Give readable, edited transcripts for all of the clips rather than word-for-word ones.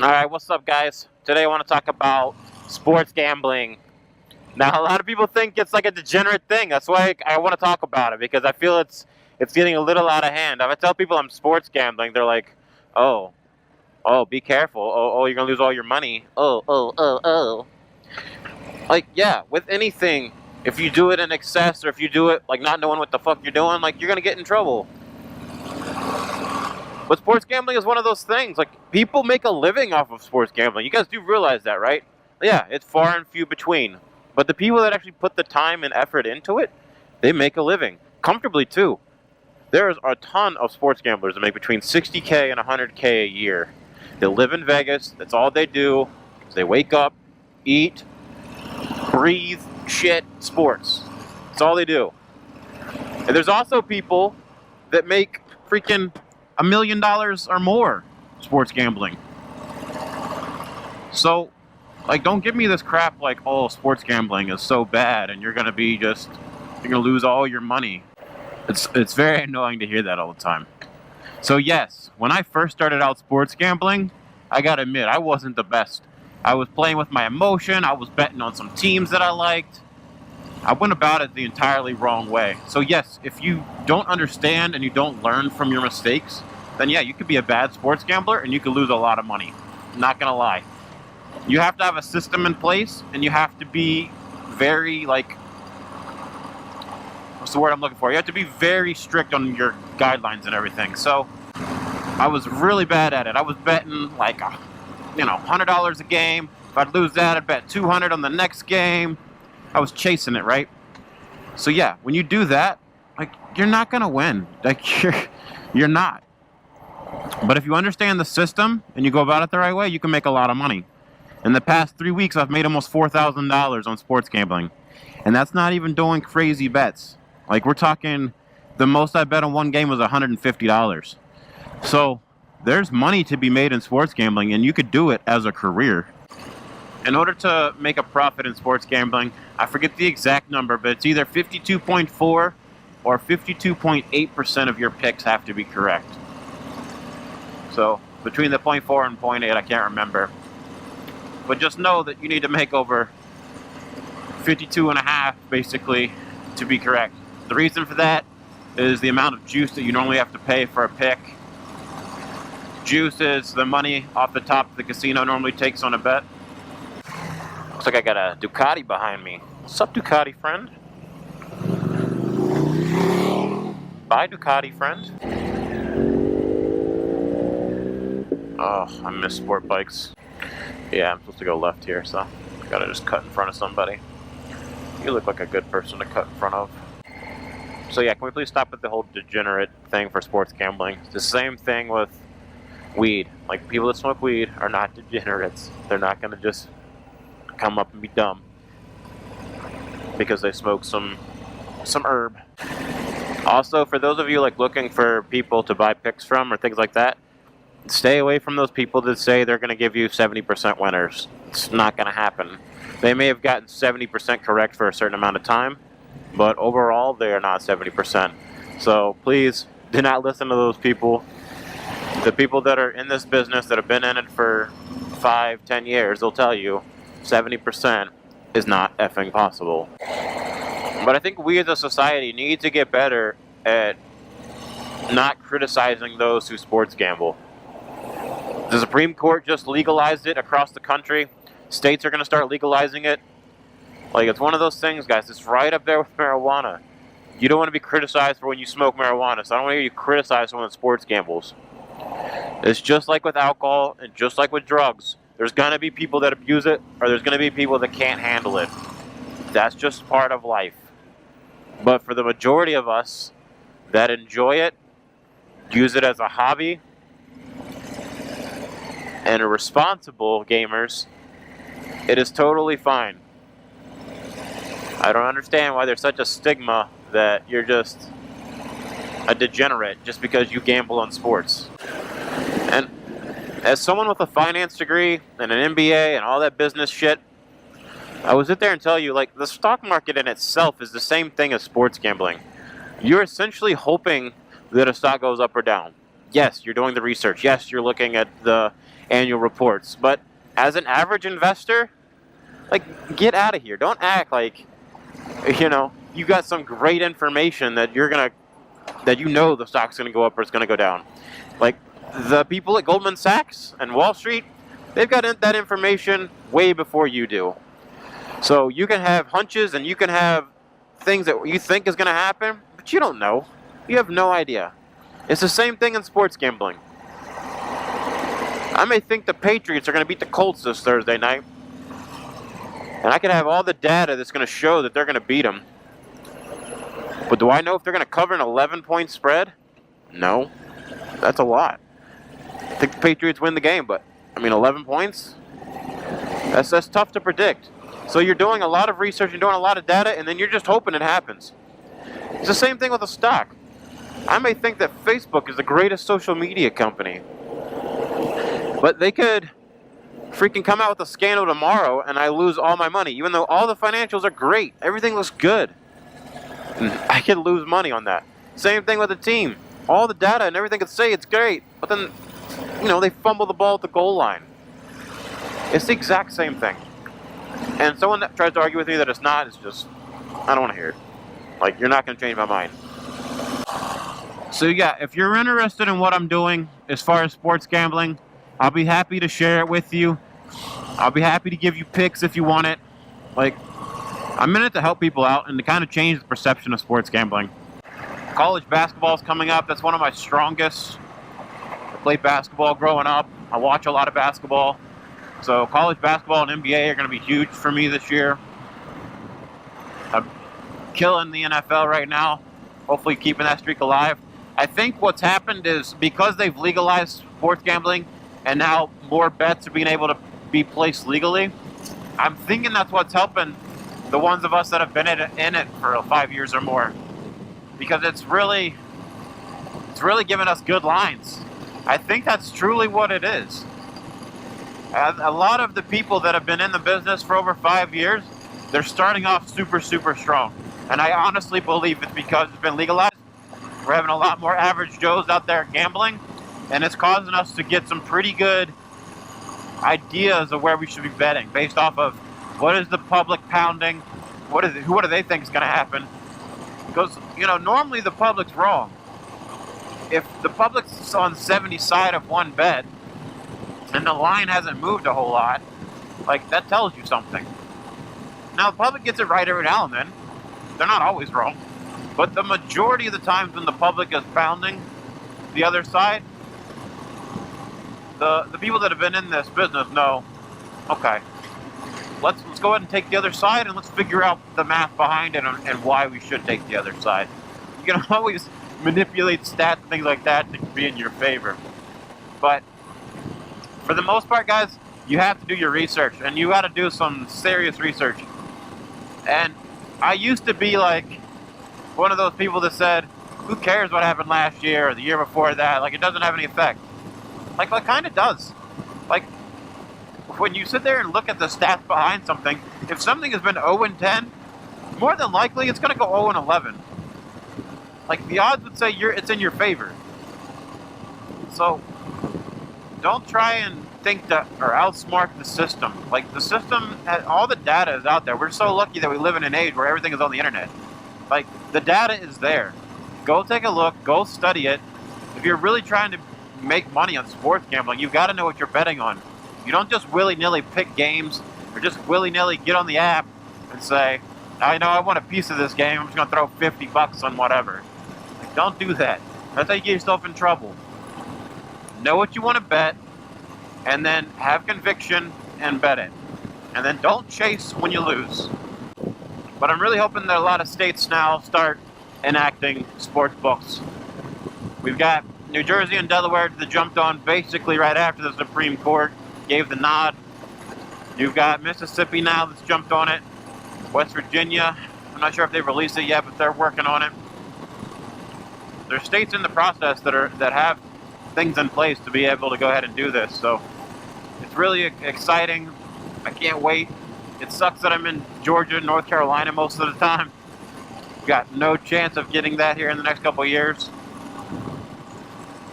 All right, what's up, guys? Today I want to talk about sports gambling. Now, a lot of people think it's like a degenerate thing. That's why I want to talk about it because I feel it's getting a little out of hand. If I tell people I'm sports gambling, they're like, "Oh, oh, be careful. Oh, you're gonna lose all your money. Oh." Like, yeah, with anything, if you do it in excess or if you do it like not knowing what the fuck you're doing, like you're gonna get in trouble. But sports gambling is one of those things. Like, people make a living off of sports gambling. You guys do realize that, right? Yeah, it's far and few between. But the people that actually put the time and effort into it, they make a living. Comfortably, too. There's a ton of sports gamblers that make between 60K and 100K a year. They live in Vegas. That's all they do. They wake up, eat, breathe, shit, sports. That's all they do. And there's also people that make freaking $1 million or more sports gambling. So, like, don't give me this crap like, oh, sports gambling is so bad and you're gonna lose all your money. It's very annoying to hear that all the time. So yes, when I first started out sports gambling, I gotta admit, I wasn't the best. I was playing with my emotion, I was betting on some teams that I liked. I went about it the entirely wrong way. So yes, if you don't understand and you don't learn from your mistakes, then yeah, you could be a bad sports gambler and you could lose a lot of money. I'm not gonna lie. You have to have a system in place and you have to be very, like, what's the word I'm looking for? You have to be very strict on your guidelines and everything. So I was really bad at it. I was betting like, $100 a game. If I'd lose that, I'd bet 200 on the next game. I was chasing it, right? So yeah, when you do that, like, you're not gonna win. Like, you're not. But if you understand the system and you go about it the right way, you can make a lot of money. In the past 3 weeks, I've made almost $4,000 on sports gambling. And that's not even doing crazy bets. Like, we're talking, the most I bet on one game was $150. So there's money to be made in sports gambling, and you could do it as a career. In order to make a profit in sports gambling, I forget the exact number, but it's either 52.4 or 52.8% of your picks have to be correct. So between the 0.4 and 0.8, I can't remember. But just know that you need to make over 52.5 basically to be correct. The reason for that is the amount of juice that you normally have to pay for a pick. Juice is the money off the top the casino normally takes on a bet. Looks like I got a Ducati behind me. What's up, Ducati friend? Bye, Ducati friend. Oh, I miss sport bikes. Yeah, I'm supposed to go left here, so I gotta just cut in front of somebody. You look like a good person to cut in front of. So yeah, can we please stop with the whole degenerate thing for sports gambling? It's the same thing with weed. Like, people that smoke weed are not degenerates. They're not gonna just come up and be dumb because they smoke some herb. Also, for those of you like looking for people to buy picks from or things like that, stay away from those people that say they're going to give you 70% winners. It's not going to happen. They may have gotten 70% correct for a certain amount of time, but overall they are not 70%. So please do not listen to those people. The people that are in this business that have been in it for 5-10 years, they'll tell you 70% is not effing possible. But I think we as a society need to get better at not criticizing those who sports gamble. The Supreme Court just legalized it across the country. States are going to start legalizing it. Like, it's one of those things, guys. It's right up there with marijuana. You don't want to be criticized for when you smoke marijuana, so I don't want to hear you criticize someone that sports gambles. It's just like with alcohol and just like with drugs. There's going to be people that abuse it, or there's going to be people that can't handle it. That's just part of life. But for the majority of us that enjoy it, use it as a hobby, and are responsible gamers, it is totally fine. I don't understand why there's such a stigma that you're just a degenerate just because you gamble on sports. And as someone with a finance degree and an MBA and all that business shit, I would sit there and tell you, like, the stock market in itself is the same thing as sports gambling. You're essentially hoping that a stock goes up or down. Yes, you're doing the research. Yes, you're looking at the annual reports. But as an average investor, like, get out of here. Don't act like, you got some great information that the stock's gonna go up or it's gonna go down. Like, the people at Goldman Sachs and Wall Street, they've got that information way before you do. So you can have hunches and you can have things that you think is gonna happen, but you don't know. You have no idea. It's the same thing in sports gambling. I may think the Patriots are going to beat the Colts this Thursday night, and I can have all the data that's going to show that they're going to beat them. But do I know if they're going to cover an 11-point spread? No. That's a lot. I think the Patriots win the game, but, 11 points? That's tough to predict. So you're doing a lot of research, you're doing a lot of data, and then you're just hoping it happens. It's the same thing with a stock. I may think that Facebook is the greatest social media company, but they could freaking come out with a scandal tomorrow and I lose all my money, even though all the financials are great. Everything looks good. And I could lose money on that. Same thing with the team. All the data and everything could say it's great, but then, they fumble the ball at the goal line. It's the exact same thing. And someone that tries to argue with me that it's not, is just, I don't want to hear it. Like, you're not going to change my mind. So yeah, if you're interested in what I'm doing as far as sports gambling, I'll be happy to share it with you. I'll be happy to give you picks if you want it. Like, I'm in it to help people out and to kind of change the perception of sports gambling. College basketball is coming up. That's one of my strongest. I played basketball growing up. I watch a lot of basketball. So college basketball and NBA are going to be huge for me this year. I'm killing the NFL right now. Hopefully keeping that streak alive. I think what's happened is because they've legalized sports gambling and now more bets are being able to be placed legally, I'm thinking that's what's helping the ones of us that have been in it for 5 years or more. Because it's really giving us good lines. I think that's truly what it is. A lot of the people that have been in the business for over 5 years, they're starting off super, super strong. And I honestly believe it's because it's been legalized. We're having a lot more average Joes out there gambling, and it's causing us to get some pretty good ideas of where we should be betting based off of what is the public pounding, what do they think is going to happen? Because, normally the public's wrong. If the public's on 70 side of one bet, and the line hasn't moved a whole lot, like, that tells you something. Now, the public gets it right every now and then. They're not always wrong. But the majority of the times when the public is pounding the other side, the people that have been in this business know, okay, let's go ahead and take the other side and let's figure out the math behind it and why we should take the other side. You can always manipulate stats and things like that to be in your favor. But for the most part, guys, you have to do your research, and you got to do some serious research. And I used to be like one of those people that said, who cares what happened last year or the year before that? Like, it doesn't have any effect. Like, it kind of does. Like, when you sit there and look at the stats behind something, if something has been 0-10, more than likely it's going to go 0-11. Like, the odds would say it's in your favor. So, don't try and think that or outsmart the system. Like, the system, all the data is out there. We're so lucky that we live in an age where everything is on the internet. Like, the data is there. Go take a look. Go study it. If you're really trying to make money on sports gambling, you've got to know what you're betting on. You don't just willy-nilly pick games or just willy-nilly get on the app and say, I want a piece of this game. I'm just going to throw $50 on whatever. Like, don't do that. That's how you get yourself in trouble. Know what you want to bet, and then have conviction and bet it. And then don't chase when you lose. But I'm really hoping that a lot of states now start enacting sports books. We've got New Jersey and Delaware that jumped on basically right after the Supreme Court gave the nod. You've got Mississippi now that's jumped on it. West Virginia, I'm not sure if they've released it yet, but they're working on it. There's states in the process that have things in place to be able to go ahead and do this. So it's really exciting. I can't wait. It sucks that I'm in Georgia and North Carolina most of the time. Got no chance of getting that here in the next couple of years.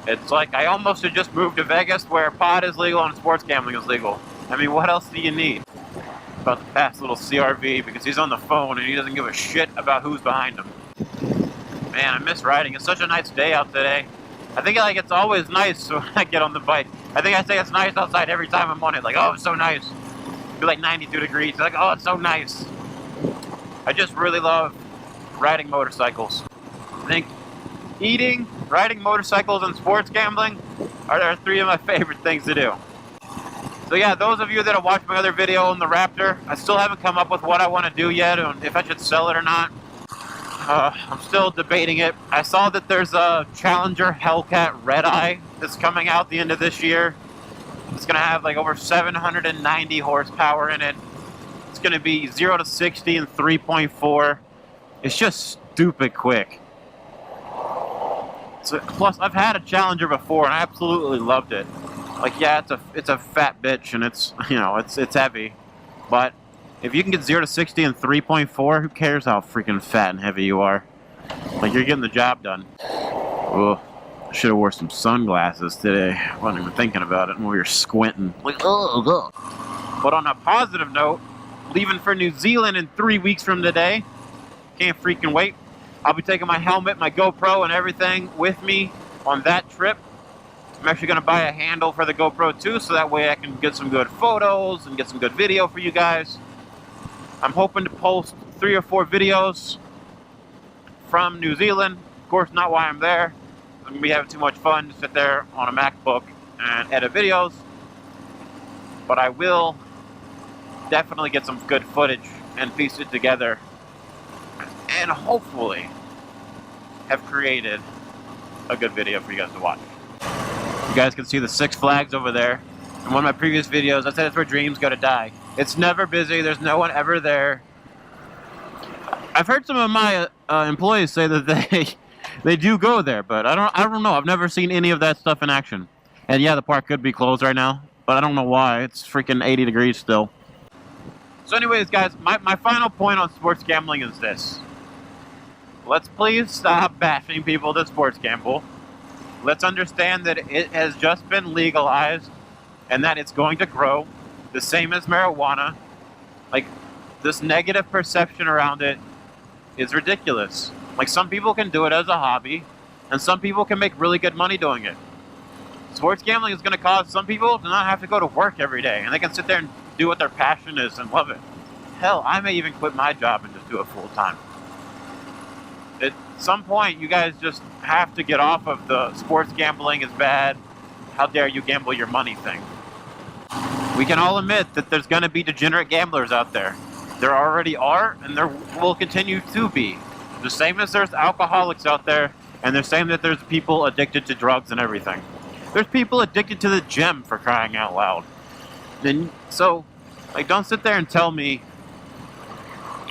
It's like I almost should just move to Vegas where pot is legal and sports gambling is legal. I mean, what else do you need? About to pass little CRV because he's on the phone and he doesn't give a shit about who's behind him. Man, I miss riding. It's such a nice day out today. I think like it's always nice when I get on the bike. I think I say it's nice outside every time I'm on it. Like, oh, it's so nice. It'll be like 92 degrees. Like, oh, it's so nice. I just really love riding motorcycles. I think eating, riding motorcycles, and sports gambling are three of my favorite things to do. So yeah, those of you that have watched my other video on the Raptor, I still haven't come up with what I want to do yet, and if I should sell it or not. I'm still debating it. I saw that there's a Challenger Hellcat Red Eye that's coming out the end of this year. It's going to have like over 790 horsepower in it. It's going to be 0 to 60 in 3.4. It's just stupid quick. So, plus, I've had a Challenger before and I absolutely loved it. Like, yeah, it's a fat bitch and it's, you know, it's heavy. But if you can get 0 to 60 in 3.4, who cares how freaking fat and heavy you are? Like, you're getting the job done. Ugh. I should have wore some sunglasses today. I wasn't even thinking about it when we were squinting. Like, ugh. But on a positive note, leaving for New Zealand in 3 weeks from today. Can't freaking wait. I'll be taking my helmet, my GoPro, and everything with me on that trip. I'm actually going to buy a handle for the GoPro too, so that way I can get some good photos and get some good video for you guys. I'm hoping to post 3 or 4 videos from New Zealand. Of course, not while I'm there. I'm going to be having too much fun to sit there on a MacBook and edit videos. But I will definitely get some good footage and piece it together. And hopefully have created a good video for you guys to watch. You guys can see the Six Flags over there. In one of my previous videos, I said it's where dreams go to die. It's never busy. There's no one ever there. I've heard some of my employees say that they do go there, but I don't know. I've never seen any of that stuff in action. And yeah, the park could be closed right now, but I don't know why. It's freaking 80 degrees still. So anyways, guys, my final point on sports gambling is this. Let's please stop bashing people that sports gamble. Let's understand that it has just been legalized and that it's going to grow, the same as marijuana. Like, this negative perception around it is ridiculous. Like, some people can do it as a hobby, and some people can make really good money doing it. Sports gambling is going to cause some people to not have to go to work every day, and they can sit there and do what their passion is and love it. Hell, I may even quit my job and just do it full time. At some point, you guys just have to get off of the sports gambling is bad, how dare you gamble your money thing. We can all admit that there's going to be degenerate gamblers out there. There already are, and there will continue to be. The same as there's alcoholics out there, and the same that there's people addicted to drugs and everything. There's people addicted to the gym, for crying out loud. And so, like, don't sit there and tell me,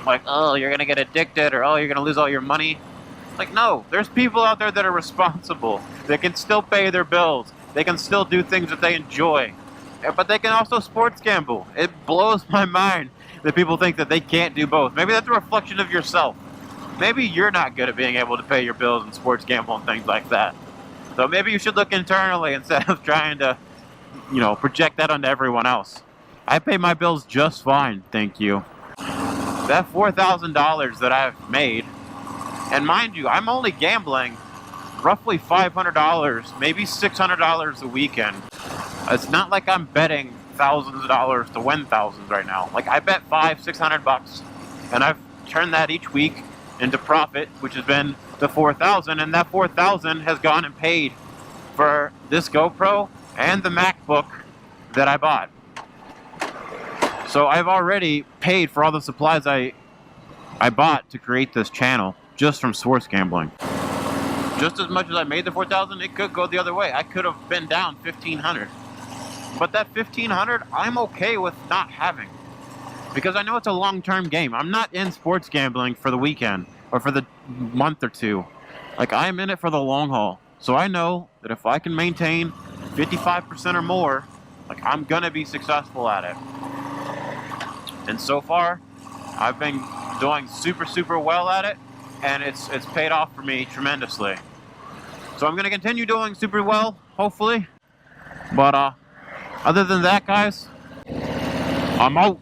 like, oh, you're going to get addicted, or oh, you're going to lose all your money. Like, no, there's people out there that are responsible. They can still pay their bills. They can still do things that they enjoy. But they can also sports gamble. It blows my mind that people think that they can't do both. Maybe that's a reflection of yourself. Maybe you're not good at being able to pay your bills and sports gamble and things like that. So maybe you should look internally instead of trying to, you know, project that onto everyone else. I pay my bills just fine, thank you. That $4,000 that I've made, and mind you, I'm only gambling roughly $500, maybe $600 a weekend. It's not like I'm betting thousands of dollars to win thousands right now. Like, I bet $500-600, and I've turned that each week into profit, which has been the $4,000, and that $4,000 has gone and paid for this GoPro and the MacBook that I bought. So I've already paid for all the supplies I bought to create this channel just from sports gambling. Just as much as I made the $4,000, it could go the other way. I could have been down $1,500. But that $1,500, I'm okay with not having. Because I know it's a long-term game. I'm not in sports gambling for the weekend or for the month or two. Like, I'm in it for the long haul. So I know that if I can maintain 55% or more, like, I'm gonna be successful at it. And so far, I've been doing super well at it, and it's paid off for me tremendously. So I'm going to continue doing super well, hopefully. But other than that, guys, I'm out.